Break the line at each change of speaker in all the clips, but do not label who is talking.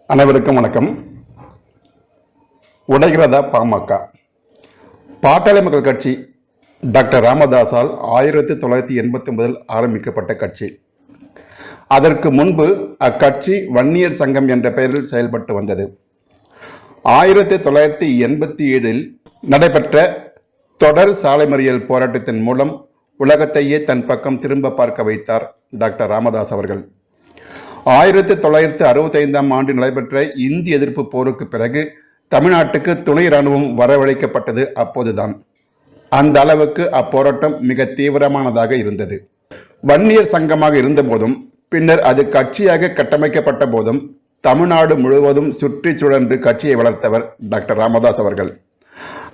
அனைவருக்கும் வணக்கம். உடைகிறதா பாமக? பாட்டாளி மக்கள் கட்சி டாக்டர் ராமதாஸால் 1989 ஆரம்பிக்கப்பட்ட கட்சி. அதற்கு முன்பு அக்கட்சி வன்னியர் சங்கம் என்ற பெயரில் செயல்பட்டு வந்தது. 1987 நடைபெற்ற தொடர் சாலை மறியல் போராட்டத்தின் மூலம் உலகத்தையே தன் பக்கம் திரும்ப பார்க்க வைத்தார் டாக்டர் ராமதாஸ் அவர்கள். 1965 ஆண்டு நடைபெற்ற இந்திய எதிர்ப்பு போருக்கு பிறகு தமிழ்நாட்டுக்கு துணை இராணுவம் வரவழைக்கப்பட்டது அப்போதுதான். அந்த அளவுக்கு அப்போராட்டம் மிக தீவிரமானதாக இருந்தது. வன்னியர் சங்கமாக இருந்த போதும் பின்னர் அது கட்சியாக கட்டமைக்கப்பட்ட போதும் தமிழ்நாடு முழுவதும் சுற்றி சுழன்று கட்சியை வளர்த்தவர் டாக்டர் ராமதாஸ் அவர்கள்.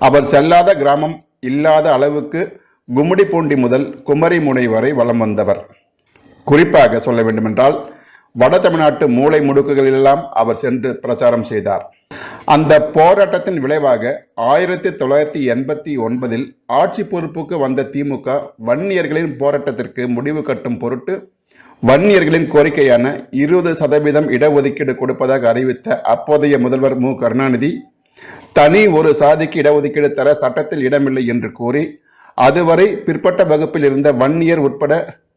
அவர் செல்லாத கிராமம் இல்லாத அளவுக்கு கும்மிடிப்பூண்டி முதல் குமரிமுனை வரை வலம் வந்தவர். குறிப்பாக சொல்ல வேண்டுமென்றால் வட தமிழ்நாட்டு மூளை முடுக்குகளெல்லாம் அவர் சென்று பிரச்சாரம் செய்தார். அந்த போராட்டத்தின் விளைவாக 1989 ஆட்சி பொறுப்புக்கு வந்த திமுக வன்னியர்களின் போராட்டத்திற்கு முடிவு கட்டும் பொருட்டு வன்னியர்களின் கோரிக்கையான 20% இடஒதுக்கீடு கொடுப்பதாக அறிவித்த அப்போதைய முதல்வர் மு. கருணாநிதி தனி ஒரு சாதிக்கு இடஒதுக்கீடு தர சட்டத்தில் இடமில்லை என்று கூறி அதுவரை பிற்பட்ட வகுப்பில் இருந்த வன்னியர் உட்பட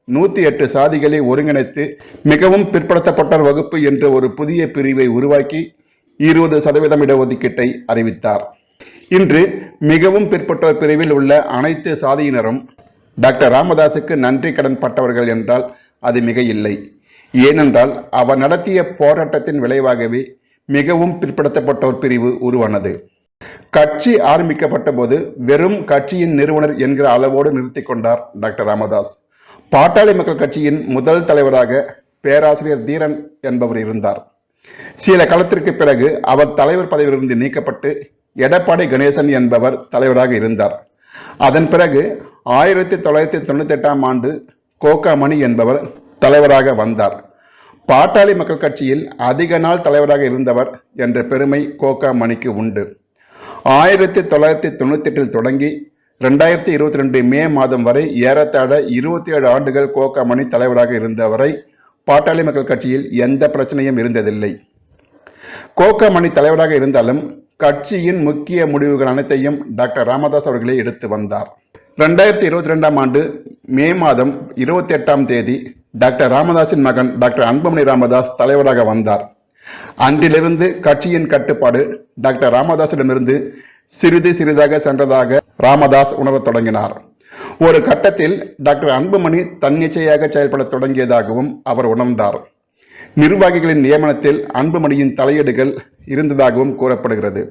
108 சாதிகளை ஒருங்கிணைத்து மிகவும் பிற்படுத்தப்பட்ட வகுப்பு என்ற ஒரு புதிய பிரிவை உருவாக்கி 20% இடஒதுக்கீட்டை அறிவித்தார். இன்று மிகவும் பிற்பட்டோர் பிரிவில் உள்ள அனைத்து சாதியினரும் டாக்டர் ராமதாஸுக்கு நன்றி கடன் பட்டவர்கள் என்றால் அது மிக இல்லை. ஏனென்றால் அவர் நடத்திய போராட்டத்தின் விளைவாகவே மிகவும் பிற்படுத்தப்பட்டோர் பிரிவு உருவானது. கட்சி ஆரம்பிக்கப்பட்ட போது வெறும் கட்சியின் நிறுவனர் என்கிற அளவோடு நிறுத்தி கொண்டார் டாக்டர் ராமதாஸ். பாட்டாளி மக்கள் கட்சியின் முதல் தலைவராக பேராசிரியர் தீரன் என்பவர் இருந்தார். சில காலத்திற்கு பிறகு அவர் தலைவர் பதவியிலிருந்து நீக்கப்பட்டு எடப்பாடி கணேசன் என்பவர் தலைவராக இருந்தார். அதன் பிறகு 1998 ஆண்டு கோகாமணி என்பவர் தலைவராக வந்தார். பாட்டாளி மக்கள் கட்சியில் அதிக நாள் தலைவராக இருந்தவர் என்ற பெருமை கோகாமணிக்கு உண்டு. 1998 தொடங்கி 2022 மே மாதம் வரை ஏறத்தாழ 27 ஆண்டுகள் கோகாமணி தலைவராக இருந்தவரை பாட்டாளி மக்கள் கட்சியில் எந்த பிரச்சனையும் இருந்ததில்லை. கோகாமணி தலைவராக இருந்தாலும் கட்சியின் முக்கிய முடிவுகள் அனைத்தையும் டாக்டர் ராமதாஸ் அவர்களே எடுத்து வந்தார். 2022 ஆண்டு மே மாதம் 28 டாக்டர் ராமதாஸின் மகன் டாக்டர் அன்புமணி ராமதாஸ் தலைவராக வந்தார். அன்றிலிருந்து கட்சியின் கட்டுப்பாடு டாக்டர் ராமதாஸிடமிருந்து சிறிது சிறிதாக சென்றதாக ராமதாஸ் உணரத் தொடங்கினார். ஒரு கட்டத்தில் டாக்டர் அன்புமணி தன்னிச்சையாக செயல்பட தொடங்கியதாகவும் அவர் உணர்ந்தார். நிர்வாகிகளின் நியமனத்தில் அன்புமணியின் தலையீடுகள் இருந்ததாகவும் கூறப்படுகிறது.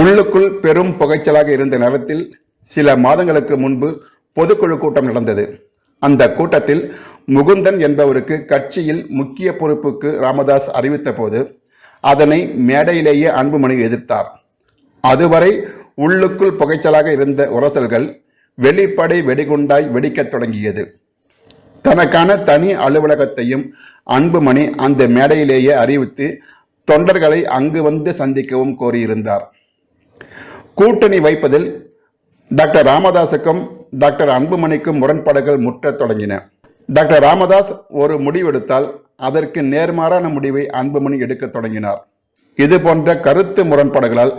உள்ளுக்குள் பெரும் புகைச்சலாக இருந்த நேரத்தில் சில மாதங்களுக்கு முன்பு பொதுக்குழு கூட்டம் நடந்தது. அந்த கூட்டத்தில் முகுந்தன் என்பவருக்கு கட்சியில் முக்கிய பொறுப்புக்கு ராமதாஸ் அறிவித்த போது அதனை மேடையிலேயே அன்புமணி எதிர்த்தார். அதுவரை உள்ளுக்குள் புகைச்சலாக இருந்த உரசல்கள் வெளிப்படை வெடிகுண்டாய் வெடிக்கத் தொடங்கியது. தனக்கான தனி அலுவலகத்தையும் அன்புமணி அந்த மேடையிலேயே அறிவித்து தொண்டர்களை அங்கு வந்து சந்திக்கவும் கோரியிருந்தார். கூட்டணி வைப்பதில் டாக்டர் ராமதாஸுக்கும் டாக்டர் அன்புமணிக்கும் முரண்பாடுகள் முற்றத் தொடங்கின. டாக்டர் ராமதாஸ் ஒரு முடிவெடுத்தால் அதற்கு நேர்மாறான முடிவை அன்புமணி எடுக்க தொடங்கினார். இது போன்ற கருத்து முரண்பாடுகளால்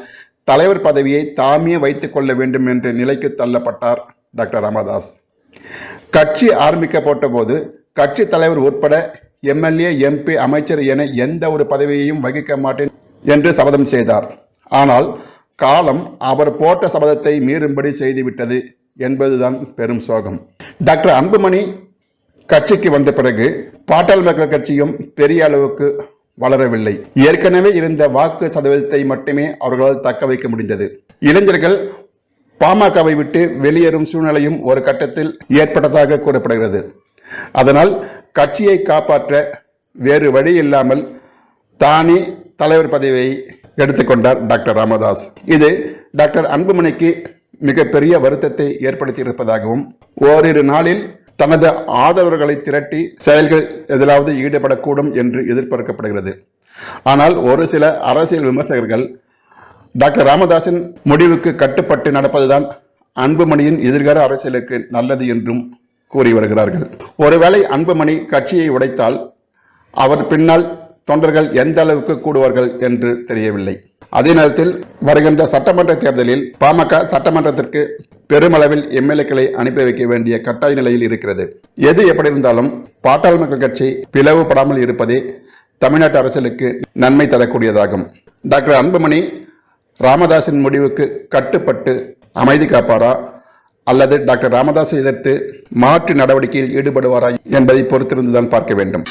தலைவர் பதவியை தாமே வைத்துக் கொள்ள வேண்டும் என்ற நிலைக்கு தள்ளப்பட்டார் டாக்டர் ராமதாஸ். கட்சி ஆரம்பிக்கப்பட்ட போது கட்சி தலைவர் உட்பட எம்எல்ஏ, எம்பி, அமைச்சர் என எந்த ஒரு பதவியையும் வகிக்க மாட்டேன் என்று சபதம் செய்தார். ஆனால் காலம் அவர் போட்ட சபதத்தை மீறும்படி செய்துவிட்டது என்பதுதான் பெரும் சோகம். டாக்டர் அன்புமணி கட்சிக்கு வந்த பிறகு பாட்டாளி மக்கள் கட்சியும் பெரிய அளவுக்கு வளரவில்லை. ஏற்கனவே இருந்த வாக்கு சதவீதத்தை மட்டுமே அவர்களால் தக்க வைக்க முடிந்தது. இளைஞர்கள் பாமகவை விட்டு வெளியேறும் சூழ்நிலையும் ஒரு கட்டத்தில் ஏற்பட்டதாக கூறப்படுகிறது. அதனால் கட்சியை காப்பாற்ற வேறு வழி இல்லாமல் தானே தலைவர் பதவியை எடுத்துக்கொண்டார் டாக்டர் ராமதாஸ். இது டாக்டர் அன்புமணிக்கு மிகப்பெரிய வருத்தத்தை ஏற்படுத்தி இருப்பதாகவும் ஓரிரு நாளில் தனது ஆதரவர்களை திரட்டி செயல்கள் எதிலாவது ஈடுபடக்கூடும் என்று எதிர்பார்க்கப்படுகிறது. ஆனால் ஒரு சில அரசியல் விமர்சகர்கள் டாக்டர் ராமதாஸின் முடிவுக்கு கட்டுப்பட்டு நடப்பதுதான் அன்புமணியின் எதிர்கால அரசியலுக்கு நல்லது என்றும் கூறி வருகிறார்கள். ஒருவேளை அன்புமணி கட்சியை உடைத்தால் அவர் பின்னால் தொண்டர்கள் எந்த அளவுக்கு கூடுவார்கள் என்று தெரியவில்லை. அதே நேரத்தில் வருகின்ற சட்டமன்ற தேர்தலில் பாமக சட்டமன்றத்திற்கு பெருமளவில் எம்எல்ஏக்களை அனுப்பி வைக்க வேண்டிய கட்டாய நிலையில் இருக்கிறது. எது எப்படி இருந்தாலும் பாட்டாளி மக்கள் கட்சி பிளவுபடாமல் இருப்பதே தமிழ்நாட்டு அரசியலுக்கு நன்மை தரக்கூடியதாகும். டாக்டர் அன்புமணி ராமதாஸின் முடிவுக்கு கட்டுப்பட்டு அமைதி காப்பாரா அல்லது டாக்டர் ராமதாஸை எதிர்த்து மாற்று நடவடிக்கையில் ஈடுபடுவாரா என்பதை பொறுத்திருந்துதான் பார்க்க வேண்டும்.